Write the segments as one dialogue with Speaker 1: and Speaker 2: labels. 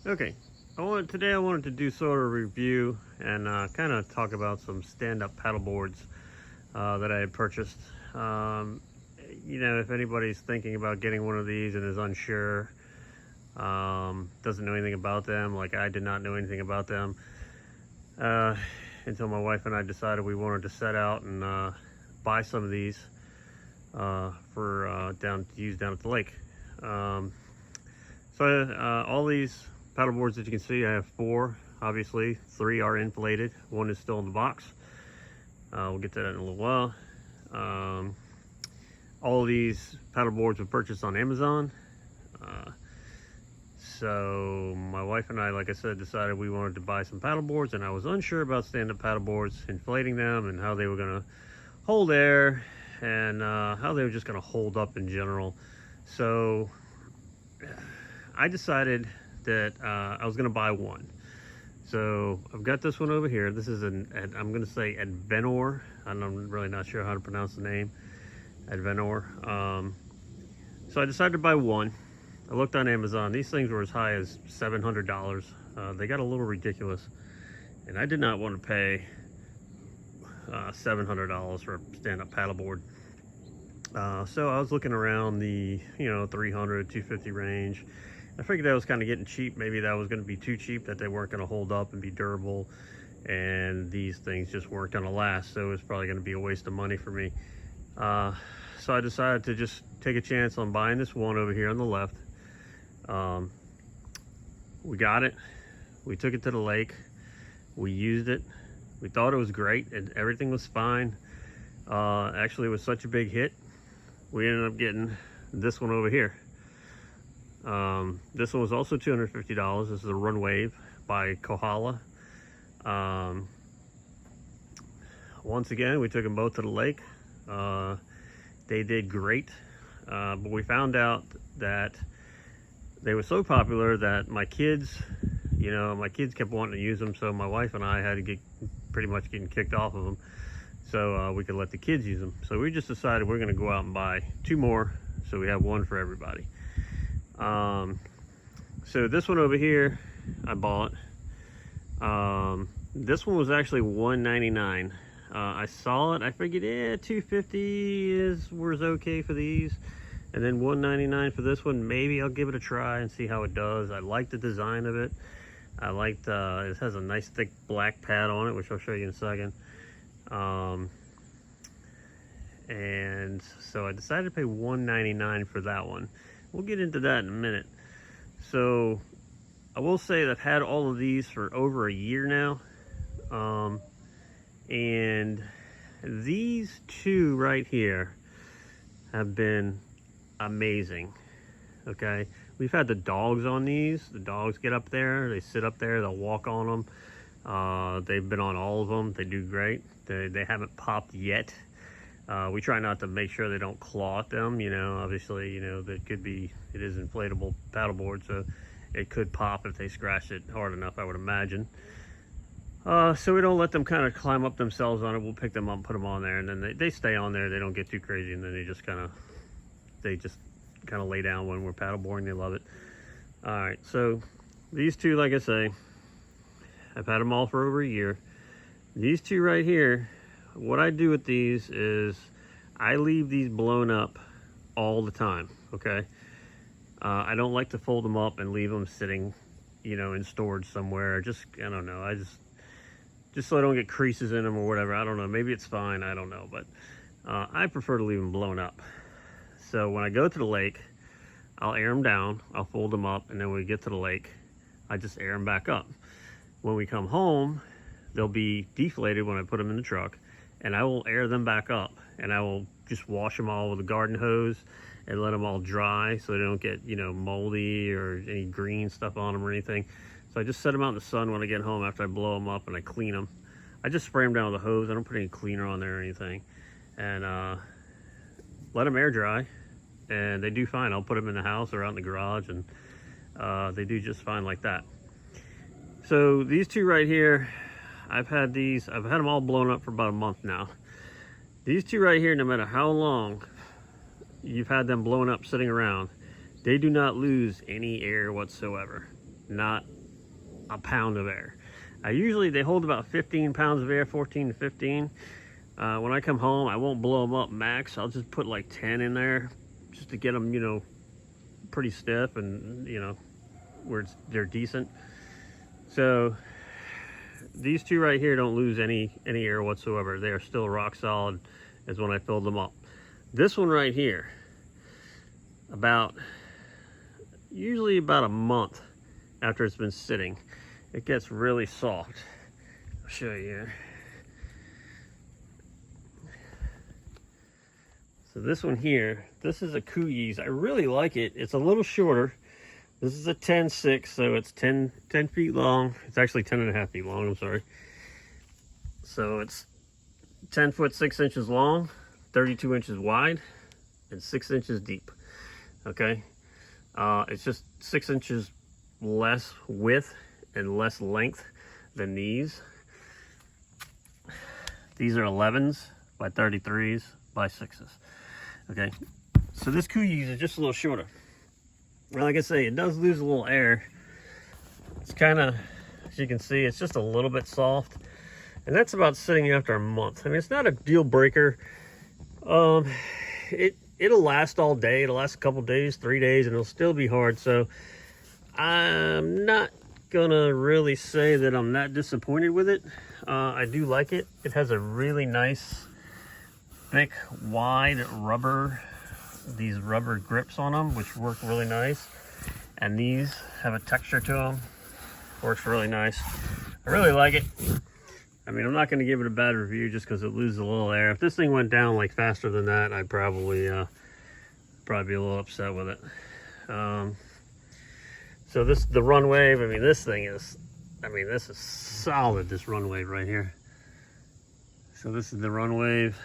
Speaker 1: Okay, today I wanted to do sort of a review and kind of talk about some stand-up paddle boards that I had purchased. If anybody's thinking about getting one of these and is unsure, doesn't know anything about them, like I did not know anything about them until my wife and I decided we wanted to set out and buy some of these for to use down at the lake. All these paddle boards that you can see, I have 4. Obviously 3 are inflated, 1 is still in the box. We'll get to that in a little while. All of these paddle boards were purchased on Amazon. So my wife and I, like I said, decided we wanted to buy some paddle boards, and I was unsure about stand-up paddle boards, inflating them and how they were going to hold air and how they were just going to hold up in general. So I decided that I was going to buy one. So I've got this one over here. This is I'm going to say Advenor. I'm really not sure how to pronounce the name. Advenor. So I decided to buy one. I looked on Amazon. These things were as high as $700. They got a little ridiculous, and I did not want to pay $700 for a stand-up paddleboard. So I was looking around the 300, 250 range. I figured that was kind of getting cheap. Maybe that was going to be too cheap, that they weren't going to hold up and be durable, and these things just weren't going to last. So it was probably going to be a waste of money for me. So I decided to just take a chance on buying this one over here on the left. We got it. We took it to the lake. We used it. We thought it was great, and everything was fine. Actually, it was such a big hit, we ended up getting this one over here. This one was also $250. This is a Run Wave by Kohala. Once again, we took them both to the lake. They did great, but we found out that they were so popular that my kids kept wanting to use them, so my wife and I had to get pretty much getting kicked off of them, so we could let the kids use them. So we just decided we're going to go out and buy 2 more, so we have one for everybody. So this one over here I bought. This one was actually $199. I saw it, I figured $250 was okay for these, and then $199 for this one. Maybe I'll give it a try and see how it does. I like the design of it. I liked it has a nice thick black pad on it, which I'll show you in a second. And so I decided to pay $199 for that one. We'll get into that in a minute. So I will say that I've had all of these for over a year now. And these 2 right here have been amazing. Okay, we've had the dogs on these. The dogs get up there, they sit up there, they'll walk on them. They've been on all of them. They do great. They haven't popped yet. We try not to make sure they don't claw at them. Obviously, that could be, it is inflatable paddleboard, so it could pop if they scratch it hard enough, I would imagine. So we don't let them kind of climb up themselves on it. We'll pick them up, put them on there, and then they stay on there. They don't get too crazy, and then they just kind of lay down when we're paddleboarding. They love it. All right, so these 2, like I say, I've had them all for over a year. These 2 right here, what I do with these is I leave these blown up all the time. Okay, I don't like to fold them up and leave them sitting, in storage somewhere. I don't know. Just so I don't get creases in them or whatever. I don't know. Maybe it's fine. I don't know. But I prefer to leave them blown up. So when I go to the lake, I'll air them down. I'll fold them up. And then when we get to the lake, I just air them back up. When we come home, they'll be deflated when I put them in the truck. And I will air them back up. And I will just wash them all with a garden hose and let them all dry so they don't get, moldy or any green stuff on them or anything. So I just set them out in the sun when I get home after I blow them up, and I clean them. I just spray them down with a hose. I don't put any cleaner on there or anything. And let them air dry, and they do fine. I'll put them in the house or out in the garage, and they do just fine like that. So these 2 right here, I've had them all blown up for about a month now. These 2 right here, no matter how long you've had them blown up sitting around, they do not lose any air whatsoever. Not a pound of air. Usually they hold about 15 pounds of air, 14 to 15. When I come home, I won't blow them up max. I'll just put like 10 in there just to get them, you know, pretty stiff and, you know, where they're decent. So these two right here don't lose any air whatsoever. They are still rock solid as when I filled them up. This one right here, usually about a month after it's been sitting, it gets really soft. I'll show you here. So this one here, this is a Kuyi's. I really like it. It's a little shorter. This is a 10.6, so it's 10 feet long. It's actually 10.5 feet long, I'm sorry. So it's 10 foot 6 inches long, 32 inches wide, and 6 inches deep. Okay? It's just 6 inches less width and less length than these. These are 11s by 33s by 6s. Okay, so this Kuyi's is just a little shorter. Well, like I say, it does lose a little air. It's kind of, as you can see, it's just a little bit soft. And that's about sitting after a month. I mean, it's not a deal breaker. It'll last all day. It'll last a couple days, 3 days, and it'll still be hard. So I'm not gonna really say that I'm not disappointed with it. I do like it. It has a really nice, thick, wide rubber, these rubber grips on them, which work really nice. And these have a texture to them. Works really nice. I really like it. I mean, I'm not going to give it a bad review just because it loses a little air. If this thing went down like faster than that, I'd probably be a little upset with it. So the run wave, I mean, this is solid, this run wave right here. So this is the run wave.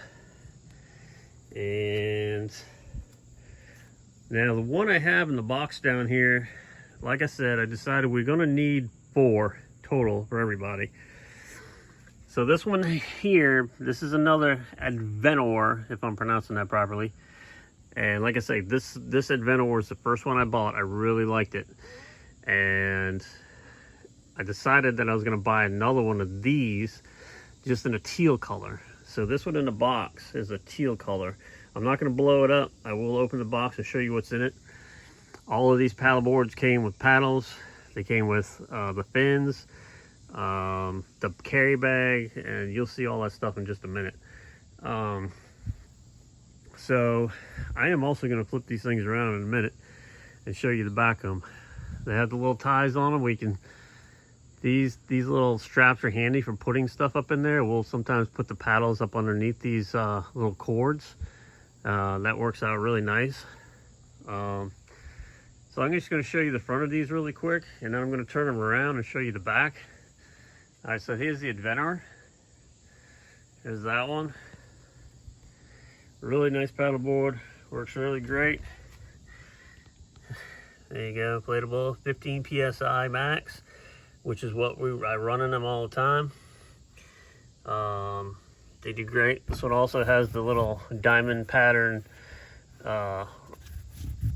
Speaker 1: And now the one I have in the box down here, like I said, I decided we're going to need 4 total for everybody. So this one here, this is another Advenor, if I'm pronouncing that properly. And like I say, this Advenor is the first one I bought. I really liked it. And I decided that I was going to buy another one of these just in a teal color. So this one in the box is a teal color. I'm not going to blow it up. I will open the box and show you what's in it. All of these paddle boards came with paddles. They came with the fins, the carry bag, and you'll see all that stuff in just a minute. So I am also going to flip these things around in a minute and show you the back of them. They have the little ties on them. We can, these little straps are handy for putting stuff up in there. We'll sometimes put the paddles up underneath these little cords. That works out really nice. So I'm just going to show you the front of these really quick, and then I'm going to turn them around and show you the back. All right, so here's the Advenor. Here's that one. Really nice paddleboard. Works really great. There you go, inflatable, 15 PSI max, which is what I run in them all the time. They do great. This one also has the little diamond pattern,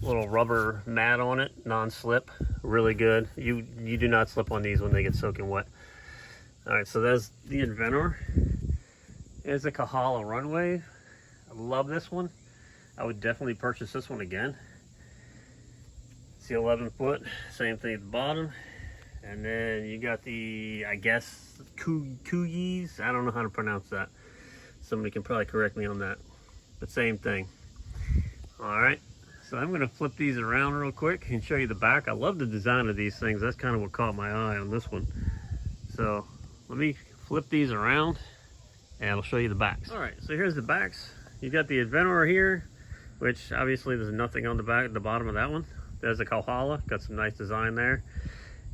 Speaker 1: little rubber mat on it, non-slip. Really good. You do not slip on these when they get soaking wet. All right, so there's the Advenor. There's the Kahala Run Wave. I love this one. I would definitely purchase this one again. It's the 11 foot, same thing at the bottom. And then you got the, I guess, Kuyi's. I don't know how to pronounce that. Somebody can probably correct me on that. But same thing. All right, so I'm gonna flip these around real quick and show you the back. I love the design of these things. That's kind of what caught my eye on this one. So let me flip these around and I'll show you the backs. All right, so here's the backs. You got the Advenor here, which obviously there's nothing on the back, the bottom of that one. There's the Kahala, got some nice design there.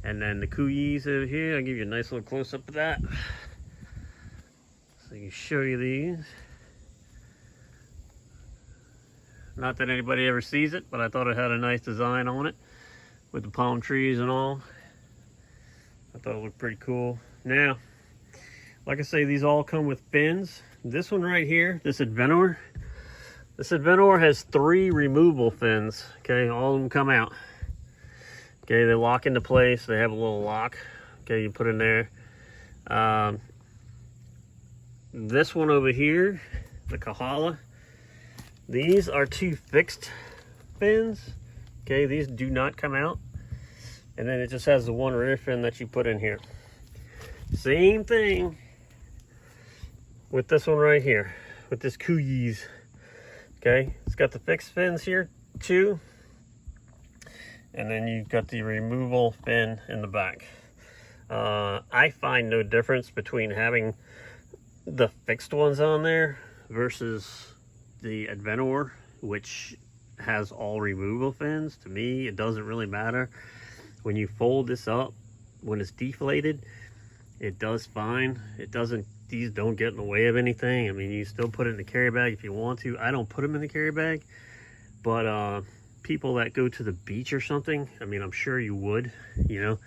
Speaker 1: And then the Kuyi's over here, I'll give you a nice little close up of that. So I can show you these. Not that anybody ever sees it, but I thought it had a nice design on it with the palm trees and all. I thought it looked pretty cool. Now, like I say, these all come with fins. This one right here, this Advenor has 3 removable fins. Okay, all of them come out. Okay, they lock into place. They have a little lock Okay, you put in there. This one over here, the Kahala, these are 2 fixed fins. Okay, these do not come out. And then it just has the 1 rear fin that you put in here. Same thing with this one right here, with this Kuyi's. Okay, it's got the fixed fins here too. And then you've got the removal fin in the back. I find no difference between having the fixed ones on there versus the Adventure, which has all removal fins. To me, it doesn't really matter. When you fold this up, when it's deflated, it does fine. It doesn't, these don't get in the way of anything. I mean, you still put it in the carry bag if you want to. I don't put them in the carry bag, but people that go to the beach or something, I mean, I'm sure you would, you know.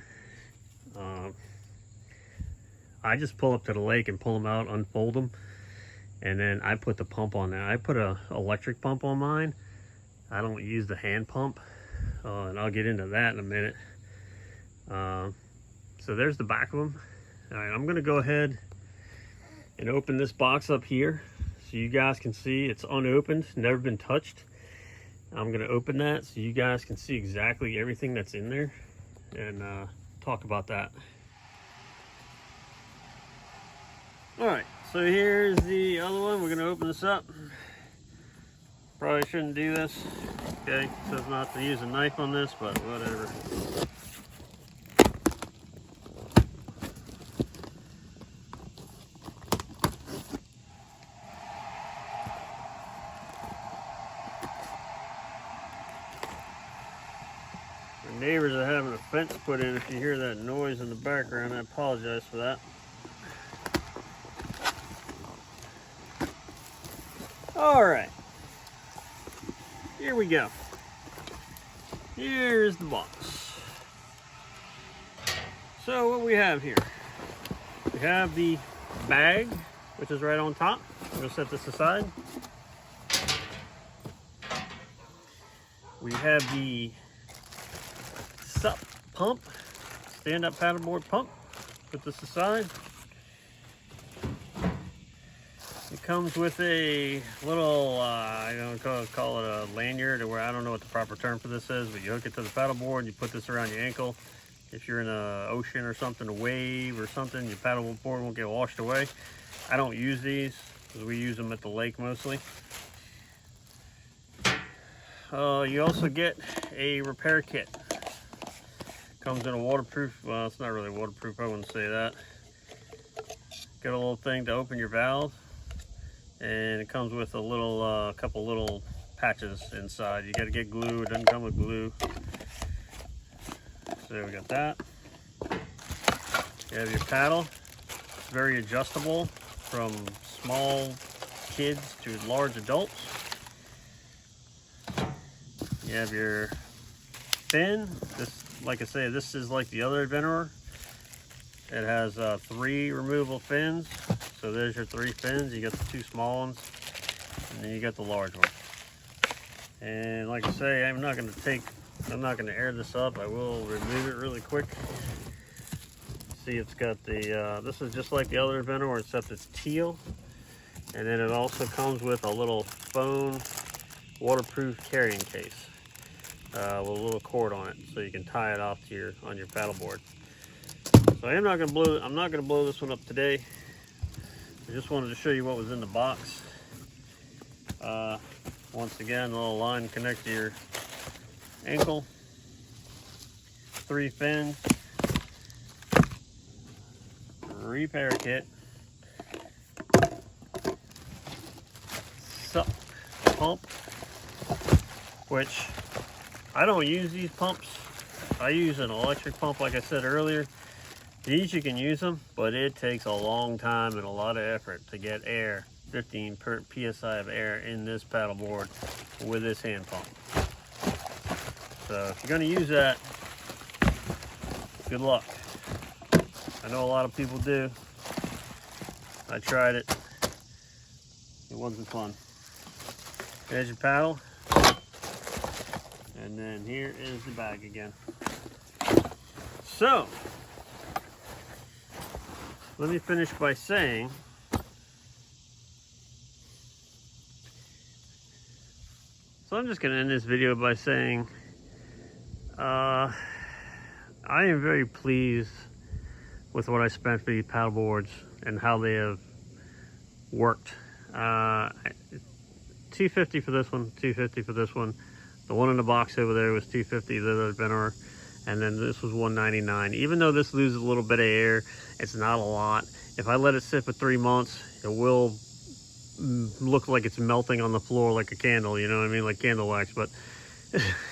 Speaker 1: I just pull up to the lake and pull them out, unfold them, and then I put the pump on there. I put a electric pump on mine. I don't use the hand pump, and I'll get into that in a minute. So there's the back of them. All right, I'm gonna go ahead and open this box up here so you guys can see it's unopened, never been touched. I'm gonna open that so you guys can see exactly everything that's in there and talk about that. All right, so here's the other one. We're gonna open this up. Probably shouldn't do this. Okay, it says not to use a knife on this, but whatever. My neighbors are having a fence put in. If you hear that noise in the background, I apologize for that. All right, here we go. Here's the box. So what we have here, we have the bag, which is right on top. I'm gonna set this aside. We have the SUP pump, stand-up paddleboard pump. Put this aside. It comes with a little, I don't call it a lanyard, or I don't know what the proper term for this is, but you hook it to the paddleboard, you put this around your ankle. If you're in an ocean or something, a wave or something, your paddleboard won't get washed away. I don't use these because we use them at the lake mostly. You also get a repair kit. Comes in a waterproof, well, it's not really waterproof, I wouldn't say that. Got a little thing to open your valve. And it comes with a little, couple little patches inside. You got to get glue. It doesn't come with glue. So we got that. You have your paddle. It's very adjustable from small kids to large adults. You have your fin. This, like I say, this is like the other Adventure. It has 3 removable fins. So there's your 3 fins. You got the 2 small ones, and then you got the large one. And like I say, I'm not going to air this up. I will remove it really quick. See, it's got the, this is just like the other Adventure, except it's teal. And then it also comes with a little foam waterproof carrying case with a little cord on it, so you can tie it off to on your paddleboard. So I'm not going to blow this one up today. I just wanted to show you what was in the box. Once again, a little line connect to your ankle. 3 fins. Repair kit. SUP pump, which I don't use these pumps. I use an electric pump, like I said earlier. These you can use them, but it takes a long time and a lot of effort to get air, 15 psi of air in this paddleboard with this hand pump. So if you're going to use that, good luck. I know a lot of people do. I tried it. It wasn't fun. There's your paddle. And then here is the bag again. So, let me finish by saying, so I'm just going to end this video by saying, I am very pleased with what I spent for these paddle boards and how they have worked. $250 for this one, $250 for this one. The one in the box over there was $250, the other Venor, and then this was $199. Even though this loses a little bit of air, it's not a lot. If I let it sit for 3 months, it will look like it's melting on the floor like a candle, you know what I mean, like candle wax, but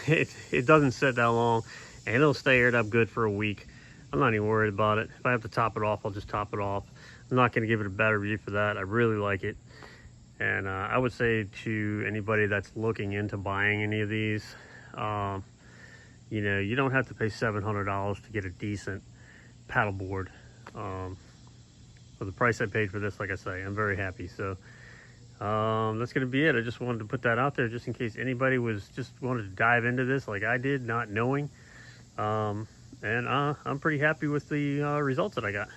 Speaker 1: it doesn't sit that long, and it'll stay aired up good for a week. I'm not even worried about it. If I have to top it off, I'll just top it off. I'm not going to give it a bad review for that. I really like it. And I would say to anybody that's looking into buying any of these, you know, you don't have to pay $700 to get a decent paddleboard. For the price I paid for this, like I say, I'm very happy. So that's going to be it. I just wanted to put that out there just in case anybody was just wanted to dive into this like I did, not knowing. And I'm pretty happy with the results that I got.